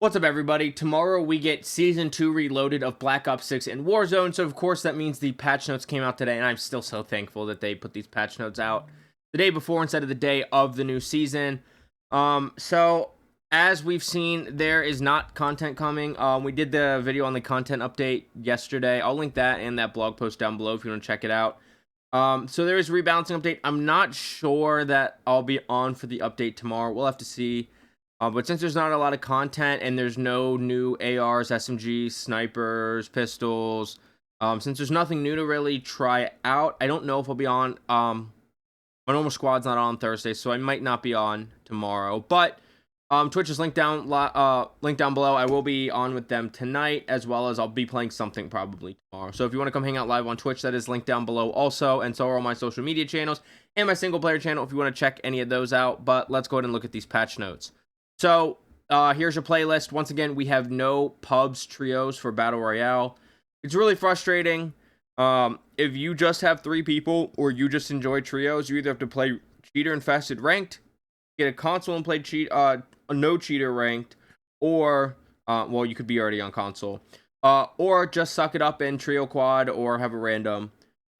What's up, everybody? Tomorrow we get Season 2 Reloaded of Black Ops 6 and Warzone, so of course that means the patch notes came out today, and I'm still so thankful that they put these patch notes out the day before instead of the day of the new season. So as we've seen, there is not content coming. We did the video on the content update yesterday. I'll link that and that blog post down below if you want to check it out. So there is a rebalancing update. I'm not sure that I'll be on for the update tomorrow. We'll have to see. But since there's not a lot of content and there's no new ARs, SMGs, snipers, pistols, since there's nothing new to really try out, I don't know if I'll be on. My normal squad's not on Thursday, so I might not be on tomorrow. But Twitch is linked down below. I will be on with them tonight, as well as I'll be playing something probably tomorrow. So if you want to come hang out live on Twitch, that is linked down below also, and so are all my social media channels and my single player channel if you want to check any of those out. But let's go ahead and look at these patch notes. So, here's your playlist. Once again, we have no pubs trios for Battle Royale. It's really frustrating. If you just have 3 people or you just enjoy trios, you either have to play cheater infested ranked, get a console and play no cheater ranked, or well, you could be already on console, or just suck it up in trio quad or have a random.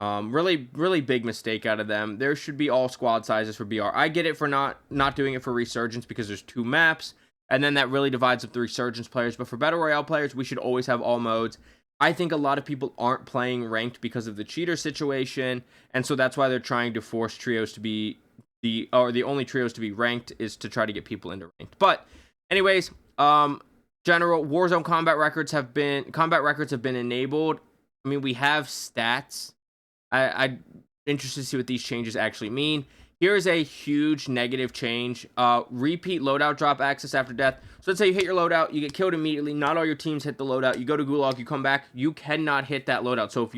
Really big mistake out of them. There should be all squad sizes for BR. I get it for not doing it for Resurgence because there's 2 maps, and then that really divides up the Resurgence players. But for Battle Royale players, we should always have all modes. I think a lot of people aren't playing ranked because of the cheater situation, and so that's why they're trying to force trios to be the only trios to be ranked is to try to get people into ranked. But anyways, general Warzone combat records have been enabled. I mean, we have stats. I'm interested to see what these changes actually mean. Here's a huge negative change. Repeat loadout drop access after death. So let's say you hit your loadout, you get killed immediately. Not all your teams hit the loadout. You go to Gulag, you come back. You cannot hit that loadout. So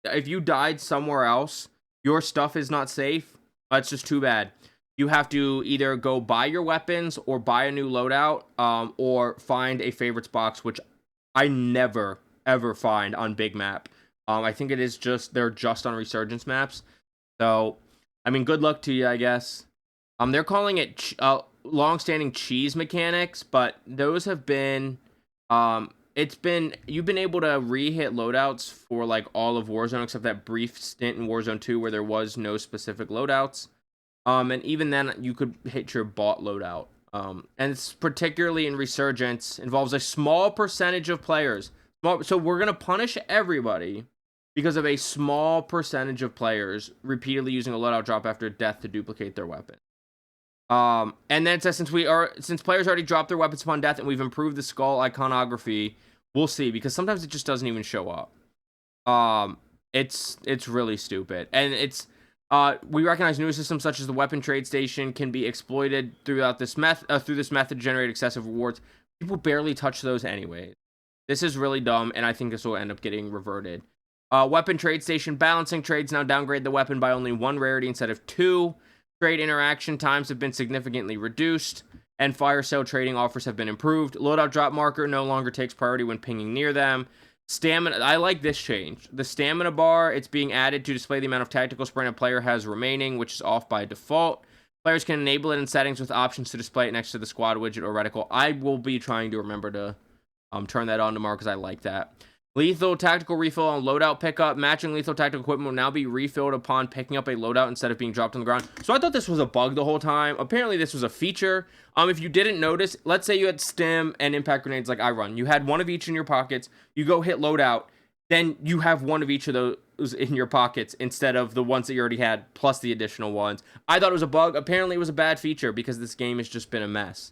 if you died somewhere else, your stuff is not safe. It's just too bad. You have to either go buy your weapons or buy a new loadout, or find a favorites box, which I never ever find on big map. I think they're just on Resurgence maps. So, I mean, good luck to you, I guess. They're calling it long-standing cheese mechanics, but those have been, you've been able to re-hit loadouts for like all of Warzone, except that brief stint in Warzone 2 where there was no specific loadouts. And even then, you could hit your bot loadout. And it's particularly in Resurgence, involves a small percentage of players. So we're going to punish everybody because of a small percentage of players repeatedly using a loadout drop after death to duplicate their weapon. And then it says since players already dropped their weapons upon death and we've improved the skull iconography, we'll see, because sometimes it just doesn't even show up. It's really stupid. And we recognize new systems such as the weapon trade station can be exploited through this method to generate excessive rewards. People barely touch those anyway. This is really dumb, and I think this will end up getting reverted. Weapon trade station balancing trades now downgrade the weapon by only 1 rarity instead of 2. Trade interaction times have been significantly reduced, and fire sale trading offers have been improved. Loadout drop marker no longer takes priority when pinging near them. Stamina, I like this change. The stamina bar, it's being added to display the amount of tactical sprint a player has remaining, which is off by default. Players can enable it in settings with options to display it next to the squad widget or reticle. I will be trying to remember to turn that on tomorrow because I like that. Lethal tactical refill on loadout pickup. Matching lethal tactical equipment will now be refilled upon picking up a loadout instead of being dropped on the ground. So I thought this was a bug the whole time. Apparently this was a feature. If you didn't notice, let's say you had stim and impact grenades like I run. You had one of each in your pockets. You go hit loadout. Then you have one of each of those in your pockets instead of the ones that you already had plus the additional ones. I thought it was a bug. Apparently it was a bad feature because this game has just been a mess.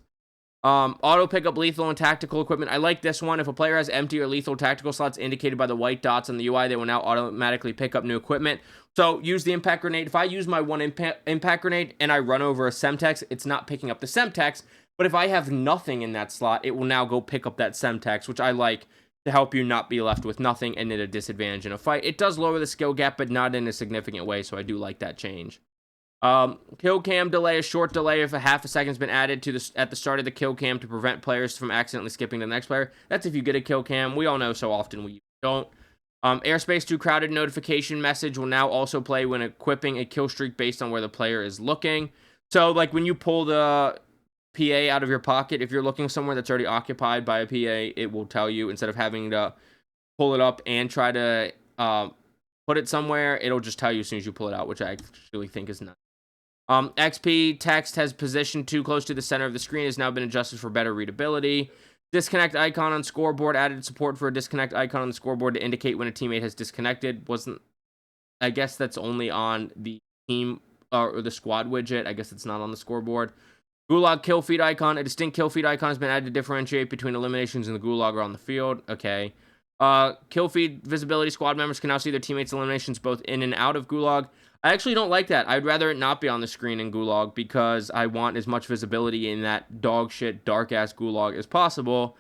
Auto pickup lethal and tactical equipment. I like this one. If a player has empty or lethal tactical slots indicated by the white dots on the UI, they will now automatically pick up new equipment. So use the impact grenade. If I use my one impact grenade and I run over a Semtex, it's not picking up the Semtex. But if I have nothing in that slot, it will now go pick up that Semtex, which I like to help you not be left with nothing and at a disadvantage in a fight. It does lower the skill gap, but not in a significant way, so I do like that change. Kill cam delay, a short delay if a half a second's been added to at the start of the kill cam to prevent players from accidentally skipping to the next player. That's if you get a kill cam. We all know so often we don't. Airspace too crowded notification message will now also play when equipping a kill streak based on where the player is looking. So like when you pull the PA out of your pocket. If you're looking somewhere that's already occupied by a PA, it will tell you instead of having to pull it up and try to put it somewhere. It'll just tell you as soon as you pull it out, which I actually think is nice. XP text has positioned too close to the center of the screen has now been adjusted for better readability. Disconnect icon on scoreboard added support for a disconnect icon on the scoreboard to indicate when a teammate has disconnected. I guess that's only on the team or the squad widget. I guess it's not on the scoreboard. Gulag kill feed icon. A distinct kill feed icon has been added to differentiate between eliminations and the gulag or on the field. Okay. Kill feed visibility. Squad members can now see their teammates' eliminations both in and out of gulag. I actually don't like that. I'd rather it not be on the screen in gulag because I want as much visibility in that dog shit, dark ass gulag as possible.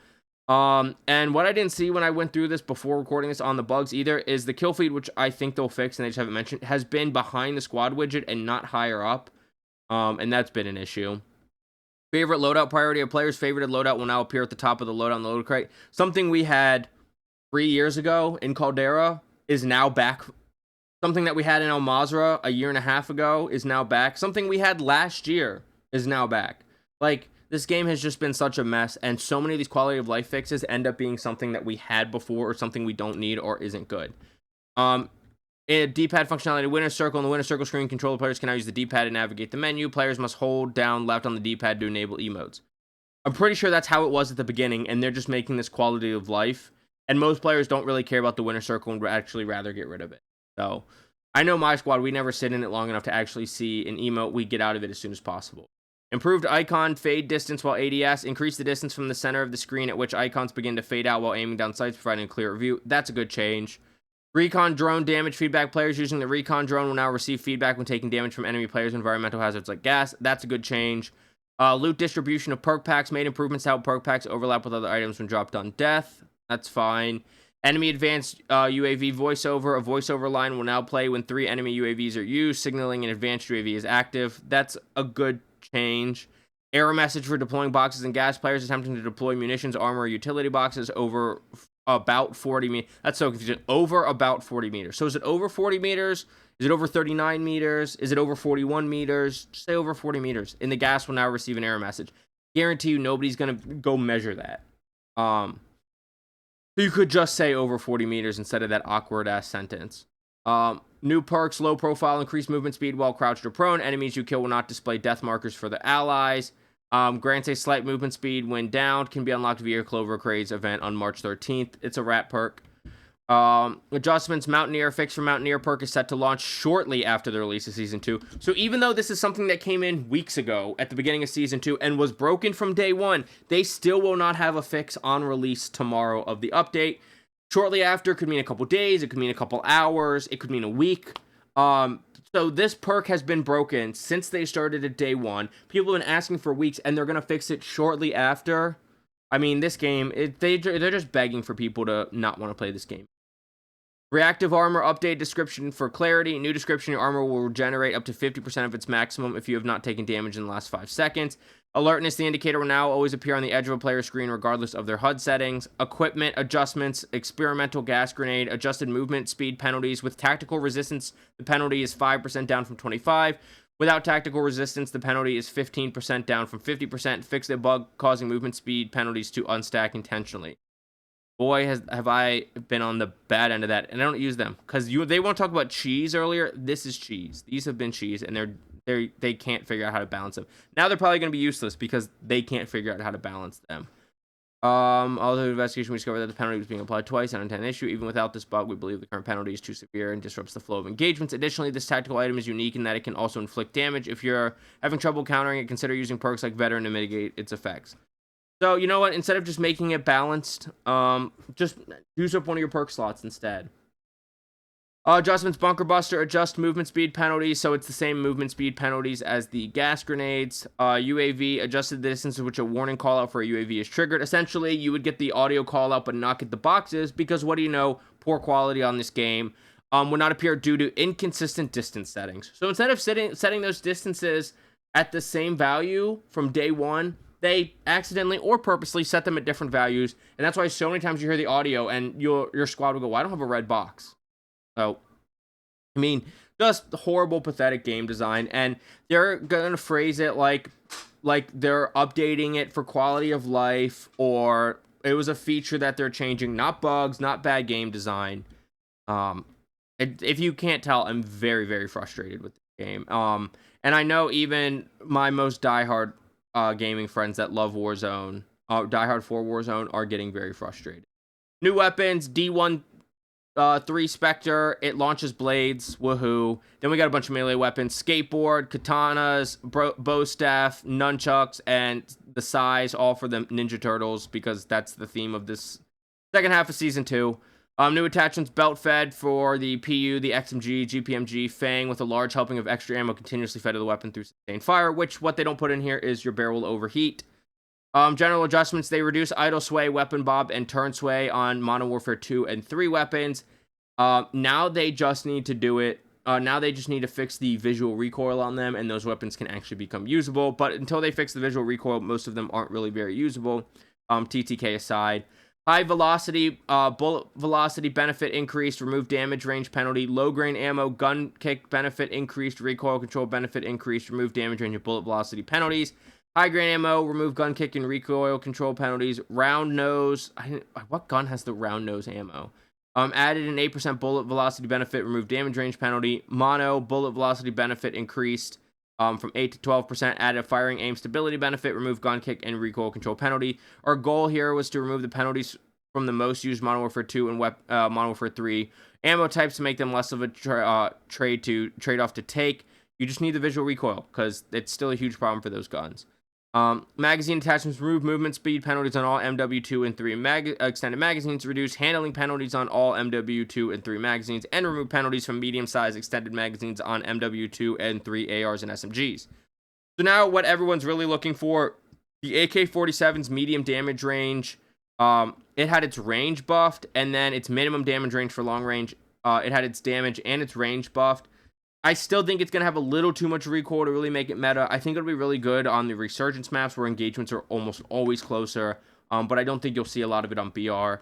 And what I didn't see when I went through this before recording this on the bugs either is the kill feed, which I think they'll fix and they just haven't mentioned, has been behind the squad widget and not higher up. And that's been an issue. Favorite loadout priority. A player's favorited loadout will now appear at the top of the loadout on the load crate. Something we had 3 years ago in Caldera is now back. Something that we had in El Mazrah a year and a half ago is now back. Something we had last year is now back. Like, this game has just been such a mess, and so many of these quality of life fixes end up being something that we had before or something we don't need or isn't good. D-pad functionality, winner circle. In the winner circle screen, controller players can now use the D-pad to navigate the menu. Players must hold down left on the D-pad to enable emotes. I'm pretty sure that's how it was at the beginning, and they're just making this quality of life. And most players don't really care about the winner circle and would actually rather get rid of it. So, I know my squad, we never sit in it long enough to actually see an emote. We get out of it as soon as possible. Improved icon fade distance while ADS. Increase the distance from the center of the screen at which icons begin to fade out while aiming down sights, providing a clearer view. That's a good change. Recon drone damage feedback. Players using the recon drone will now receive feedback when taking damage from enemy players' environmental hazards like gas. That's a good change. Loot distribution of perk packs. Made improvements to how perk packs overlap with other items when dropped on death. That's fine. Enemy advanced UAV voiceover. A voiceover line will now play when 3 enemy UAVs are used, signaling an advanced UAV is active. That's a good change. Error message for deploying boxes and gas. Players attempting to deploy munitions, armor, or utility boxes over about 40 meters. That's so confusing. Over about 40 meters. So is it over 40 meters? Is it over 39 meters? Is it over 41 meters? Just say over 40 meters. And the gas will now receive an error message. Guarantee you nobody's going to go measure that. So you could just say over 40 meters instead of that awkward ass sentence. New perks, low profile, increased movement speed while crouched or prone. Enemies you kill will not display death markers for the allies. Grants a slight movement speed when downed. Can be unlocked via Clover Craze event on March 13th. It's a rat perk. Adjustments, Mountaineer fix for Mountaineer perk is set to launch shortly after the release of Season 2. So even though this is something that came in weeks ago at the beginning of Season 2 and was broken from day one, they still will not have a fix on release tomorrow of the update. Shortly after could mean a couple days, it could mean a couple hours, it could mean a week. So this perk has been broken since they started at day one. People have been asking for weeks, and they're going to fix it shortly after. I mean, this game, they're just begging for people to not want to play this game. Reactive armor update description for clarity. New description, your armor will regenerate up to 50% of its maximum if you have not taken damage in the last 5 seconds. Alertness, the indicator will now always appear on the edge of a player's screen regardless of their HUD settings. Equipment adjustments, experimental gas grenade, adjusted movement speed penalties. With tactical resistance, the penalty is 5% down from 25. Without tactical resistance, the penalty is 15% down from 50%. Fix the bug causing movement speed penalties to unstack intentionally. Boy, have I been on the bad end of that, and I don't use them because they want to talk about cheese earlier. This is cheese. These have been cheese, and they can't figure out how to balance them. Now they're probably going to be useless because they can't figure out how to balance them. Although investigation, we discovered that the penalty was being applied twice on an issue. Even without this bug, we believe the current penalty is too severe and disrupts the flow of engagements. Additionally, this tactical item is unique in that it can also inflict damage. If you're having trouble countering it, consider using perks like Veteran to mitigate its effects. So, you know what? Instead of just making it balanced, just use up one of your perk slots instead. Adjustments, Bunker Buster, adjust movement speed penalties, so it's the same movement speed penalties as the gas grenades. UAV, adjusted the distance to which a warning call out for a UAV is triggered. Essentially, you would get the audio call out but not get the boxes, because what do you know? Poor quality on this game would not appear due to inconsistent distance settings. So instead of setting those distances at the same value from day one, they accidentally or purposely set them at different values, and that's why so many times you hear the audio and your squad will go, well, I don't have a red box. So, I mean, just horrible, pathetic game design, and they're going to phrase it like, like they're updating it for quality of life, or it was a feature that they're changing, not bugs, not bad game design. If you can't tell, I'm very, very frustrated with the game. And I know even my most diehard gaming friends that love Warzone, diehard for Warzone, are getting very frustrated. New weapons, D1 3 Spectre, it launches blades, woohoo. Then we got a bunch of melee weapons, skateboard, katanas, bow staff, nunchucks, and the size, all for the Ninja Turtles, because that's the theme of this second half of Season 2. New attachments, belt fed for the PU, the XMG, GPMG, Fang, with a large helping of extra ammo continuously fed to the weapon through sustained fire, which what they don't put in here is your barrel will overheat. General adjustments, they reduce idle sway, weapon bob, and turn sway on Modern Warfare 2 and 3 weapons. Now they just need to do it. Now they just need to fix the visual recoil on them, and those weapons can actually become usable. But until they fix the visual recoil, most of them aren't really very usable, TTK aside. High velocity, bullet velocity benefit increased, remove damage range penalty. Low grain ammo, gun kick benefit increased, recoil control benefit increased, remove damage range and bullet velocity penalties. High grain ammo, remove gun kick and recoil control penalties. Round nose, what gun has the round nose ammo? Added an 8% bullet velocity benefit, remove damage range penalty. Mono, bullet velocity benefit increased from 8 to 12%, added a firing aim stability benefit, remove gun kick and recoil control penalty. Our goal here was to remove the penalties from the most used Modern Warfare 2 and Modern Warfare 3 ammo types to make them less of a trade-off to take. You just need the visual recoil, because it's still a huge problem for those guns. Magazine attachments, remove movement speed penalties on all MW2 and 3 extended magazines, reduce handling penalties on all MW2 and 3 magazines, and remove penalties from medium-sized extended magazines on MW2 and 3 ARs and SMGs. So now what everyone's really looking for, the AK-47's medium damage range, it had its range buffed, and then its minimum damage range for long range, it had its damage and its range buffed. I still think it's going to have a little too much recoil to really make it meta. I think it'll be really good on the resurgence maps where engagements are almost always closer, but I don't think you'll see a lot of it on BR.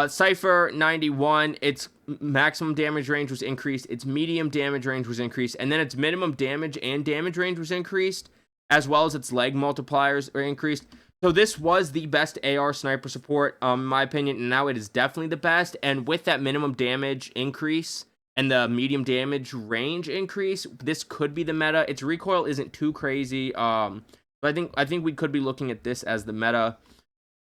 Cypher 91, its maximum damage range was increased, its medium damage range was increased, and then its minimum damage and damage range was increased, as well as its leg multipliers are increased. So this was the best AR sniper support, in my opinion, and now it is definitely the best. And with that minimum damage increase and the medium damage range increase, this could be the meta. Its recoil isn't too crazy, but I think we could be looking at this as the meta.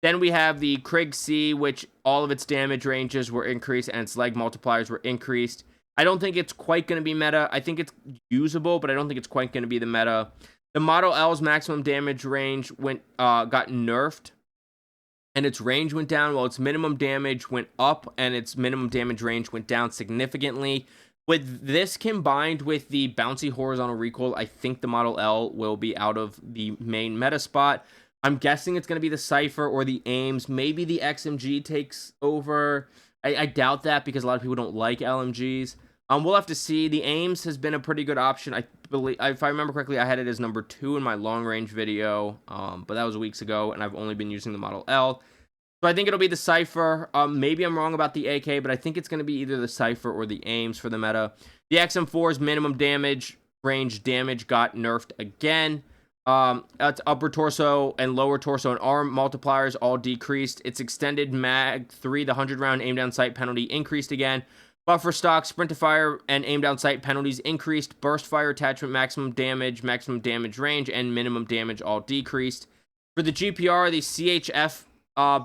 Then we have the Krieg C, which all of its damage ranges were increased and its leg multipliers were increased. I don't think it's quite going to be meta. I think it's usable, but I don't think it's quite going to be the meta. The Model L's maximum damage range got nerfed, and its range went down, while its minimum damage went up, and its minimum damage range went down significantly. With this combined with the bouncy horizontal recoil, I think the Model L will be out of the main meta spot. I'm guessing it's going to be the Cypher or the Ames. Maybe the XMG takes over. I doubt that, because a lot of people don't like LMGs. We'll have to see. The Ames has been a pretty good option. I believe, if I remember correctly, I had it as number 2 in my long range video, but that was weeks ago, and I've only been using the Model L. So I think it'll be the Cypher. Maybe I'm wrong about the AK, but I think it's going to be either the Cypher or the Ames for the meta. The XM4's minimum damage range damage got nerfed again. Its upper torso and lower torso and arm multipliers all decreased. Its extended mag 3, the 100 round aim down sight penalty increased again. Buffer stock, sprint to fire, and aim down sight penalties increased. Burst fire attachment, maximum damage range, and minimum damage all decreased. For the GPR, the CHF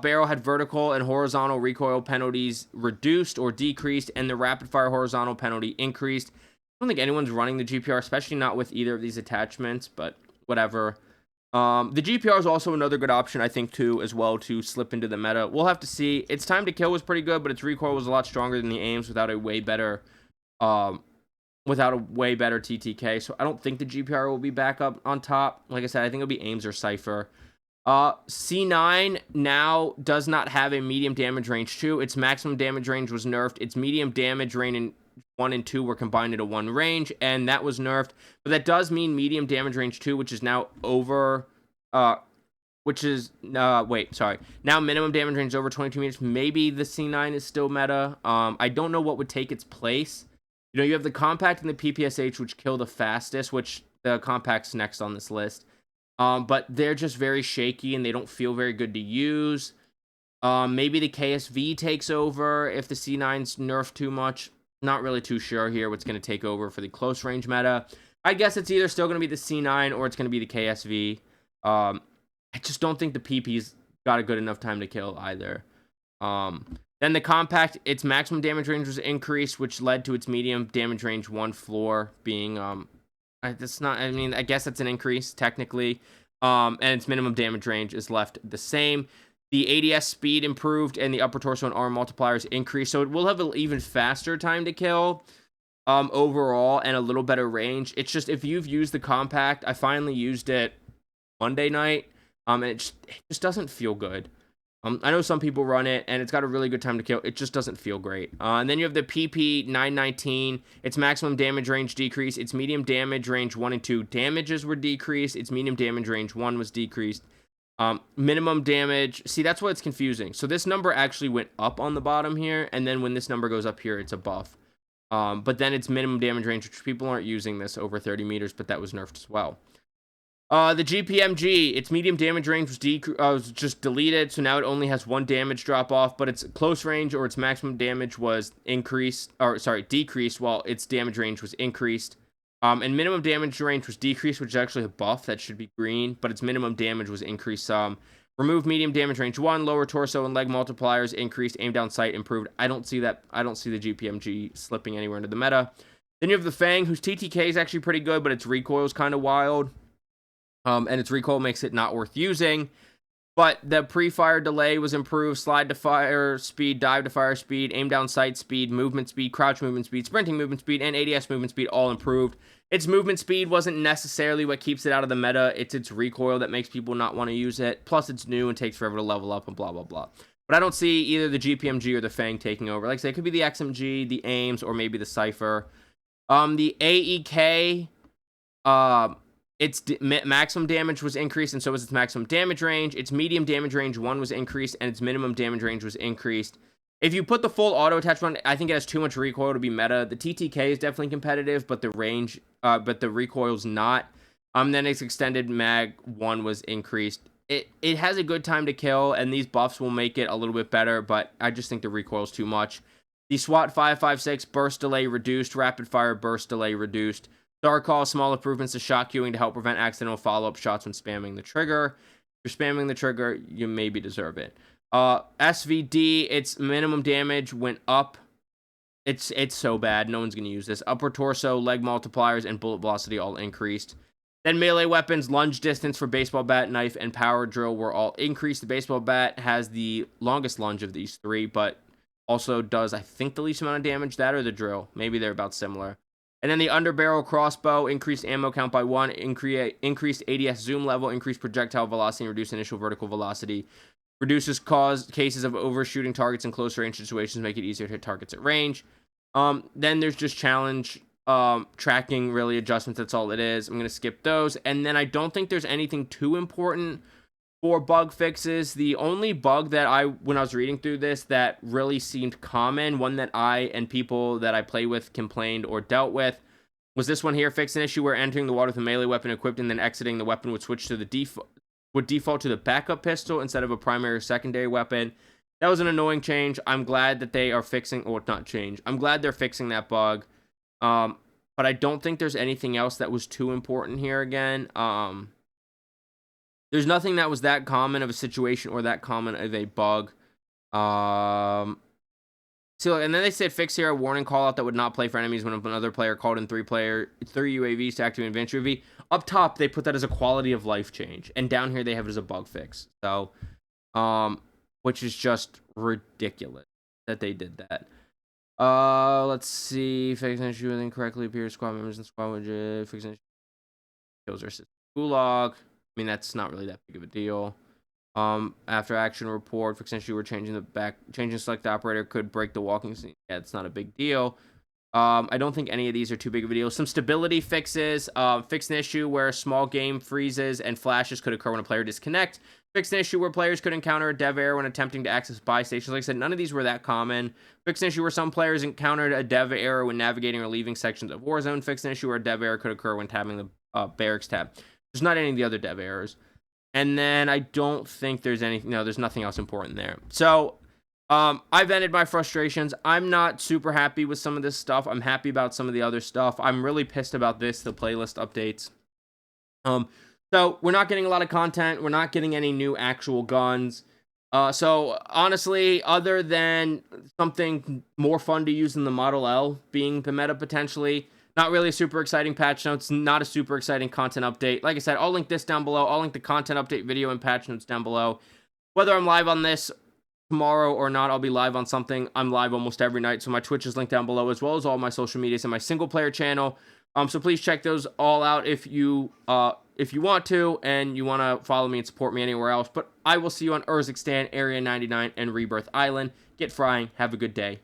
barrel had vertical and horizontal recoil penalties reduced or decreased, and the rapid fire horizontal penalty increased. I don't think anyone's running the GPR, especially not with either of these attachments, but whatever. The GPR is also another good option, I think, too, as well, to slip into the meta. We'll have to see. Its time to kill was pretty good, but its recoil was a lot stronger than the Ames without a way better TTK. So I don't think the GPR will be back up on top. Like I said, I think it'll be Ames or Cypher. C9 now does not have a medium damage range 2. Its maximum damage range was nerfed. Its medium damage range in 1 and 2 were combined into 1 range, and that was nerfed. But that does mean medium damage range 2, which is now over, now minimum damage range is over 22 meters. Maybe the C9 is still meta. I don't know what would take its place. You know, you have the compact and the PPSH, which kill the fastest, which the compact's next on this list. But they're just very shaky and they don't feel very good to use. Maybe the KSV takes over if the C9's nerfed too much. Not really too sure here what's going to take over for the close range meta. I guess it's either still going to be the C9 or it's going to be the KSV. I just don't think the PP's got a good enough time to kill either. Then the compact, its maximum damage range was increased, which led to its medium damage range 1 floor being that's not, I mean, I guess that's an increase technically. And its minimum damage range is left the same. The ADS speed improved and the upper torso and arm multipliers increased, so it will have an even faster time to kill overall and a little better range. It's just, if you've used the compact, I finally used it Monday night, and it just doesn't feel good. I know some people run it, and it's got a really good time to kill. It just doesn't feel great. And then you have the PP 919. Its maximum damage range decreased. Its medium damage range 1 and 2 damages were decreased. Its medium damage range 1 was decreased. Minimum damage. See, that's why it's confusing. So this number actually went up on the bottom here, and then when this number goes up here, it's a buff. But then its minimum damage range, which people aren't using this over 30 meters, but that was nerfed as well. The GPMG, its medium damage range was just deleted, so now it only has 1 damage drop off, but its close range or its maximum damage was decreased, while its damage range was increased. And minimum damage range was decreased, which is actually a buff. That should be green, but its minimum damage was increased some. Remove medium damage range 1, lower torso and leg multipliers increased, aim down sight improved. I don't see that. I don't see the GPMG slipping anywhere into the meta. Then you have the Fang, whose TTK is actually pretty good, but its recoil is kind of wild. And its recoil makes it not worth using. But the pre-fire delay was improved, slide to fire speed, dive to fire speed, aim down sight speed, movement speed, crouch movement speed, sprinting movement speed, and ADS movement speed all improved. Its movement speed wasn't necessarily what keeps it out of the meta. It's its recoil that makes people not want to use it. Plus, it's new and takes forever to level up and blah, blah, blah. But I don't see either the GPMG or the Fang taking over. Like I said, it could be the XMG, the Aims, or maybe the Cypher. The AEK, its maximum damage was increased, and so was its maximum damage range. Its medium damage range 1 was increased, and its minimum damage range was increased. If you put the full auto attachment, I think it has too much recoil to be meta. The TTK is definitely competitive, but the range, but the recoil's not. Then its extended mag 1 was increased. It has a good time to kill, and these buffs will make it a little bit better, but I just think the recoil's too much. The SWAT 556 burst delay reduced, rapid fire burst delay reduced. Star Call, small improvements to shot queuing to help prevent accidental follow-up shots when spamming the trigger. If you're spamming the trigger, you maybe deserve it. SVD, its minimum damage went up. It's so bad. No one's going to use this. Upper torso, leg multipliers, and bullet velocity all increased. Then melee weapons, lunge distance for baseball bat, knife, and power drill were all increased. The baseball bat has the longest lunge of these three, but also does, I think, the least amount of damage. That or the drill. Maybe they're about similar. And then the underbarrel crossbow, increased ammo count by 1, increased ADS zoom level, increased projectile velocity, and reduced initial vertical velocity. Reduces cases of overshooting targets in close range situations, make it easier to hit targets at range. Then there's just challenge tracking, really, adjustments. That's all it is. I'm going to skip those. And then I don't think there's anything too important for bug fixes. The only bug that when I was reading through this that really seemed common, one that I and people that I play with complained or dealt with, was this one here. Fix an issue where entering the water with a melee weapon equipped and then exiting the weapon would switch to the default to the backup pistol instead of a primary or secondary weapon. That was an annoying change. I'm glad that they are fixing, or not change. I'm glad they're fixing that bug. But I don't think there's anything else that was too important here again. There's nothing that was that common of a situation or that common of a bug. So, and then they said fix here a warning call out that would not play for enemies when another player called in three UAVs to activate adventure UAV. Up top, they put that as a quality of life change, and down here they have it as a bug fix. So, which is just ridiculous that they did that. Let's see. Fix an issue with incorrectly appears squad members and squad widget. Fix an issue kills our system gulag. I mean, that's not really that big of a deal. After action report, fix an issue where changing select operator could break the walking scene. Yeah, it's not a big deal. I don't think any of these are too big of a deal. Some stability fixes. Fix an issue where small game freezes and flashes could occur when a player disconnects. Fix an issue where players could encounter a dev error when attempting to access buy stations. Like I said, none of these were that common. Fix an issue where some players encountered a dev error when navigating or leaving sections of Warzone. Fix an issue where a dev error could occur when tabbing the barracks tab. There's not any of the other dev errors. And then I don't think there's anything. No, there's nothing else important there. So I've ended my frustrations. I'm not super happy with some of this stuff. I'm happy about some of the other stuff. I'm really pissed about the playlist updates. So we're not getting a lot of content. We're not getting any new actual guns. So honestly, other than something more fun to use than the Model L being the meta potentially, not really a super exciting patch notes, not a super exciting content update. Like I said, I'll link this down below. I'll link the content update video and patch notes down below. Whether I'm live on this tomorrow or not, I'll be live on something. I'm live almost every night, so my Twitch is linked down below, as well as all my social medias and my single player channel. So please check those all out if you want to, and you want to follow me and support me anywhere else. But I will see you on Urzikstan, Area 99, and Rebirth Island. Get frying. Have a good day.